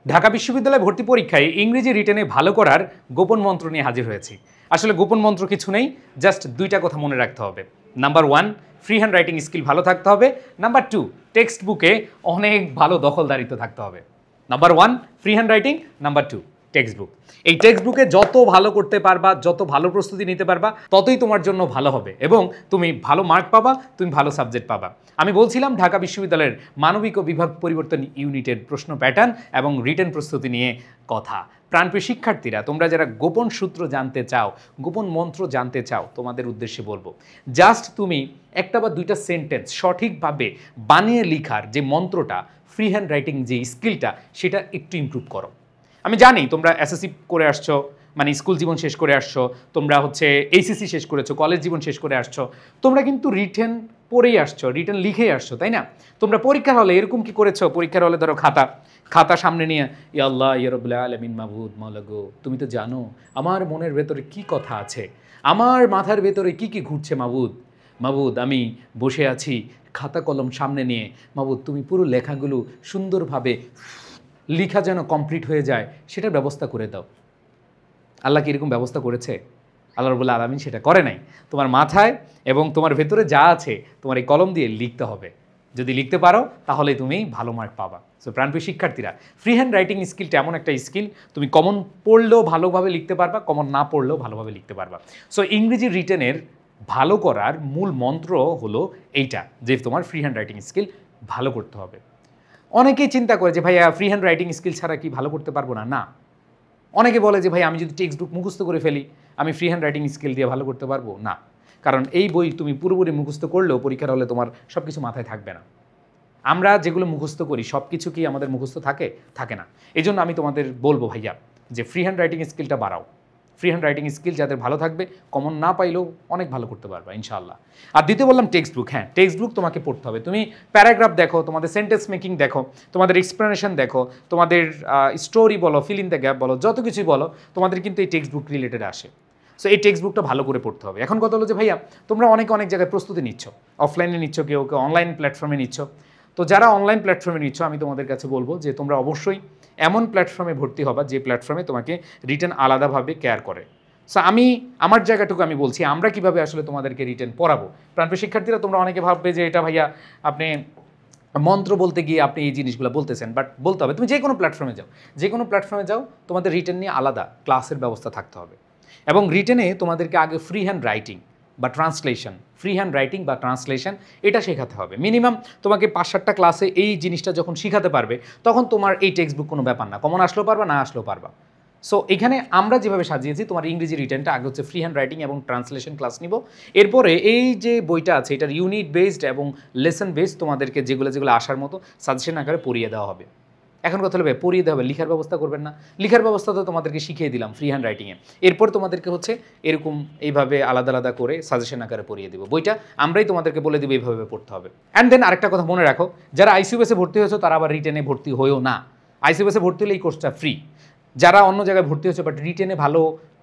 ঢাকা বিশ্ববিদ্যালয় ভর্তি পরীক্ষায় ইংরেজি রিটেনে ভালো করার গোপন মন্ত্র নিয়ে হাজির হয়েছি। আসলে গোপন মন্ত্র কিছু নেই, জাস্ট দুইটা কথা মনে রাখতে হবে। Number 1, free hand writing skill ভালো থাকতে হবে। নাম্বার 2, টেক্সট বুকে অনেক ভালো দখলদারিত্ব থাকতে হবে। Number 1, free hand writing. Number 2, text book. এই টেক্সট বুকে যত ভালো করতে পারবা, যত ভালো প্রস্তুতি নিতে পারবা, ততই তোমার জন্য ভালো হবে এবং তুমি ভালো মার্ক পাবা, তুমি ভালো সাবজেক্ট পাবা। আমি বলছিলাম ঢাকা বিশ্ববিদ্যালয়ের মানবিক ও বিভাগ পরিবর্তন ইউনিটের প্রশ্ন প্যাটার্ন এবং রিটেন প্রস্তুতি নিয়ে কথা। প্রাণপ্রিয় শিক্ষার্থীরা, তোমরা যারা গোপন সূত্র জানতে চাও, গোপন মন্ত্র জানতে চাও, তোমাদের উদ্দেশ্যে বলবো, জাস্ট তুমি একটা বা দুইটা সেন্টেন্স সঠিকভাবে বানিয়ে লিখার যে মন্ত্রটা, ফ্রি হ্যান্ড রাইটিং যে স্কিলটা, সেটা একটু ইমপ্রুভ করো। আমি জানি তোমরা এসএসসি করে আসছো, মানে স্কুল জীবন শেষ করে আসছো, তোমরা হচ্ছে এইচএসসি শেষ করেছো, কলেজ জীবন শেষ করে আসছো, তোমরা কিন্তু রিটেন পড়েই আসছো, রিটেন লিখেই আসছো, তাই না? তোমরা পরীক্ষার হলে এরকম কি করেছো? পরীক্ষার হলে ধরো খাতা সামনে নিয়ে, ইয়া আল্লাহ ইয়া রাব্বুল আলামিন মাবুদ মাওলা গো, তুমি তো জানো আমার মনের ভেতরে কি কথা আছে, আমার মাথার ভেতরে কি কি ঘুরছে মাবুদ আমি বসে আছি খাতা কলম সামনে নিয়ে, মাবুদ তুমি পুরো লেখাগুলো সুন্দরভাবে লিখা যেন কমপ্লিট হয়ে যায়, সেটার ব্যবস্থা করে দাও। আল্লাহ কি এরকম ব্যবস্থা করেছে? আল্লাহ রাব্বুল আলামিন সেটা করে নাই। তোমার মাথায় এবং তোমার ভেতরে যা আছে, তোমার এই কলম দিয়ে লিখতে হবে। যদি লিখতে পারো তাহলে তুমি ভালো মার্ক পাবা। সো প্রাণপ্রিয় শিক্ষার্থীরা, ফ্রি হ্যান্ড রাইটিং স্কিলটা এমন একটা স্কিল, তুমি কমন পড়লেও ভালোভাবে লিখতে পারবা, কমন না পড়লেও ভালোভাবে লিখতে পারবা। সো ইংরেজি রিটেনের ভালো করার মূল মন্ত্র হলো এইটা, যে তোমার ফ্রি হ্যান্ড রাইটিং স্কিল ভালো করতে হবে। অনেকেই চিন্তা করে যে ভাইয়া ফ্রি হ্যান্ড রাইটিং স্কিল ছাড়া কি ভালো করতে পারবো না? না। অনেকে বলে যে ভাই আমি যদি টেক্সট বুক মুখস্থ করে ফেলি, আমি ফ্রি হ্যান্ড রাইটিং স্কিল দিয়ে ভালো করতে পারবো না। কারণ এই বই তুমি পুরোপুরি মুখস্থ করলেও পরীক্ষার হলে তোমার সব কিছু মাথায় থাকবে না। আমরা যেগুলো মুখস্থ করি সব কিছু কি আমাদের মুখস্থ থাকে না। এই জন্য আমি তোমাদের বলবো ভাইয়া যে ফ্রি হ্যান্ড রাইটিং স্কিলটা বাড়াও। ফ্রি হ্যান্ড রাইটিং স্কিল যাদের ভালো থাকবে, কমন না পাইলেও অনেক ভালো করতে পারবা ইনশাআল্লাহ। আর দ্বিতীয় বললাম টেক্সট বুক। হ্যাঁ, টেক্সট বুক তোমাকে পড়তে হবে। তুমি প্যারাগ্রাফ দেখো, তোমাদের সেন্টেন্স মেকিং দেখো, তোমাদের এক্সপ্লেনেশন দেখো, তোমাদের স্টোরি বলো, ফিল ইন দ্য গ্যাপ বলো, যত কিছুই বলো, তোমাদের কিন্তু এই টেক্সট বুক রিলেটেড আসে। সো এই টেক্সট বুকটা ভালো করে পড়তে হবে। এখন কথা হলো যে ভাইয়া তোমরা অনেক জায়গায় প্রস্তুতি নিচ্ছ, অফলাইনে নিচ্ছ, কেউ অনলাইন প্ল্যাটফর্মে নিচ্ছ। তো যারা অনলাইন প্ল্যাটফর্মে নিচ্ছ, আমি তোমাদের কাছে বলবো যে তোমরা অবশ্যই এমন প্ল্যাটফর্মে ভর্তি হবা যে প্ল্যাটফর্মে তোমাকে রিটেন আলাদাভাবে কেয়ার করে। সো আমার জায়গাটুকু আমি বলছি, আমরা কিভাবে আসলে তোমাদেরকে রিটেন পড়াবো। প্রাণপ্রিয় শিক্ষার্থীরা, তোমরা অনেকে ভাববে যে এটা ভাইয়া আপনি মন্ত্র বলতে গিয়ে আপনি এই জিনিসগুলো বলতেছেন, বাট বলতে হবে তুমি যে কোনো প্ল্যাটফর্মে যাও, তোমাদের রিটেন নিয়ে আলাদা ক্লাসের ব্যবস্থা থাকতে হবে। এবং রিটেনে তোমাদেরকে আগে ফ্রি হ্যান্ড রাইটিং বা ট্রান্সলেশন এটা শেখাতে হবে। মিনিমাম তোমাকে 5-7টা ক্লাসে এই জিনিসটা যখন শিখাতে পারবে, তখন তোমার এই টেক্সট বুক কোনো ব্যাপার না, কমন আসলেও পারবা, না আসলেও পারবা। সো এখানে আমরা যেভাবে সাজিয়েছি, তোমার ইংরেজি রিটেনটা আগে হচ্ছে ফ্রি হ্যান্ড রাইটিং এবং ট্রান্সলেশন ক্লাস নিব। এরপরে এই যে বইটা আছে, এটার ইউনিট বেসড এবং লেসন বেসড তোমাদেরকে যেগুলো আসার মতো সাজেশন আকারে পড়িয়ে দেওয়া হবে। এখন কথা হলো পড়িয়ে দেওয়া হবে, লিখার ব্যবস্থা করবেন না। লিখার ব্যবস্থা তো তোমাদেরকে শিখিয়ে দিলাম ফ্রি হ্যান্ড রাইটিংয়ে। এরপর তোমাদেরকে হচ্ছে এরকম এইভাবে আলাদা করে সাজেশন আকারে পড়িয়ে দেবো। বইটা আমরাই তোমাদেরকে বলে দেবো এইভাবে পড়তে হবে। অ্যান্ড দেন আরেকটা কথা মনে রাখো, যারা আইসিইউএসে ভর্তি হয়েছো তারা আবার রিটেনে ভর্তি হয়েও না। আইসিইউএসে ভর্তি হলে এই কোর্সটা ফ্রি। যারা অন্য জায়গায় ভর্তি হয়েছে বাট রিটেনে ভালো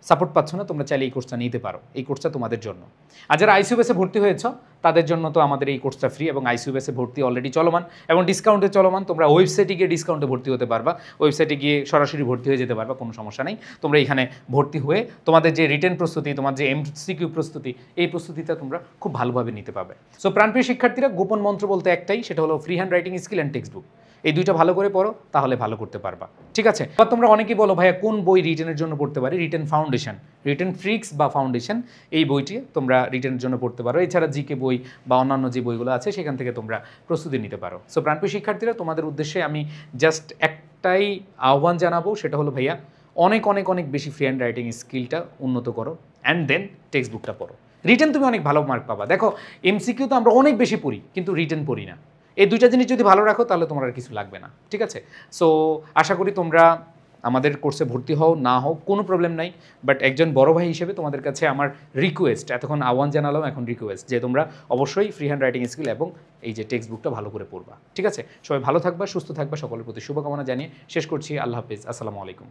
সাপোর্ট পাচ্ছ না, তোমরা চাইলে এই কোর্সটা নিতে পারো। এই কোর্সটা তোমাদের জন্য। আর যারা আইসিইউএসে ভর্তি হয়েছ তাদের জন্য তো আমাদের এই কোর্সটা ফ্রি, এবং আইসিইউএসে ভর্তি অলরেডি চলমান এবং ডিসকাউন্টে চলমান। তোমরা ওয়েবসাইটে গিয়ে ডিসকাউন্টে ভর্তি হতে পারবা, ওয়েবসাইটে গিয়ে সরাসরি ভর্তি হয়ে যেতে পারবা, কোনো সমস্যা নেই। তোমরা এখানে ভর্তি হয়ে তোমাদের যে রিটেন প্রস্তুতি, তোমার যে এমসিকিউ প্রস্তুতি, এই প্রস্তুতিটা তোমরা খুব ভালোভাবে নিতে পারবে। সো প্রাণপ্রিয় শিক্ষার্থীরা, গোপন মন্ত্র বলতে একটাই, সেটা হলো free hand writing skill and text book. এই দুইটা ভালো করে পড়ো, তাহলে ভালো করতে পারবা। ঠিক আছে? বা তোমরা অনেকেই বলো ভাইয়া কোন বই রিটেনের জন্য পড়তে পারি? রিটেন ফ্রিক্স বা ফাউন্ডেশন, এই বইটি তোমরা রিটেনের জন্য পড়তে পারো। এছাড়া জিকে বই বা অন্যান্য যে বইগুলো আছে সেখান থেকে তোমরা প্রস্তুতি নিতে পারো। সো প্রাণপ্রিয় শিক্ষার্থীরা, তোমাদের উদ্দেশ্যে আমি জাস্ট একটাই আহ্বান জানাবো, সেটা হলো ভাইয়া অনেক বেশি ফ্রি হ্যান্ড রাইটিং স্কিলটা উন্নত করো, অ্যান্ড দেন টেক্সট বুকটা পড়ো। রিটেন তুমি অনেক ভালো মার্ক পাবা। দেখো, এমসিকিউ তো আমরা অনেক বেশি পড়ি, কিন্তু রিটেন পড়ি না। এই দুইটা জিনিস যদি ভালো রাখো, তাহলে তোমার আর কিছু লাগবে না। ঠিক আছে? সো আশা করি তোমরা আমাদের কোর্সে ভর্তি হও, না হও, কোনো প্রবলেম নাই। বাট একজন বড় ভাই হিসেবে তোমাদের কাছে আমার রিকোয়েস্ট, এতক্ষণ আহ্বান জানালাম, এখন রিকোয়েস্ট যে তোমরা অবশ্যই ফ্রি হ্যান্ড রাইটিং স্কিল এবং এই যে টেক্সট বুকটা ভালো করে পড়বা। ঠিক আছে? সবাই ভালো থাকবা, সুস্থ থাকবা, সকলের প্রতি শুভকামনা জানিয়ে শেষ করছি। আল্লাহ হাফিজ, আসসালামু আলাইকুম।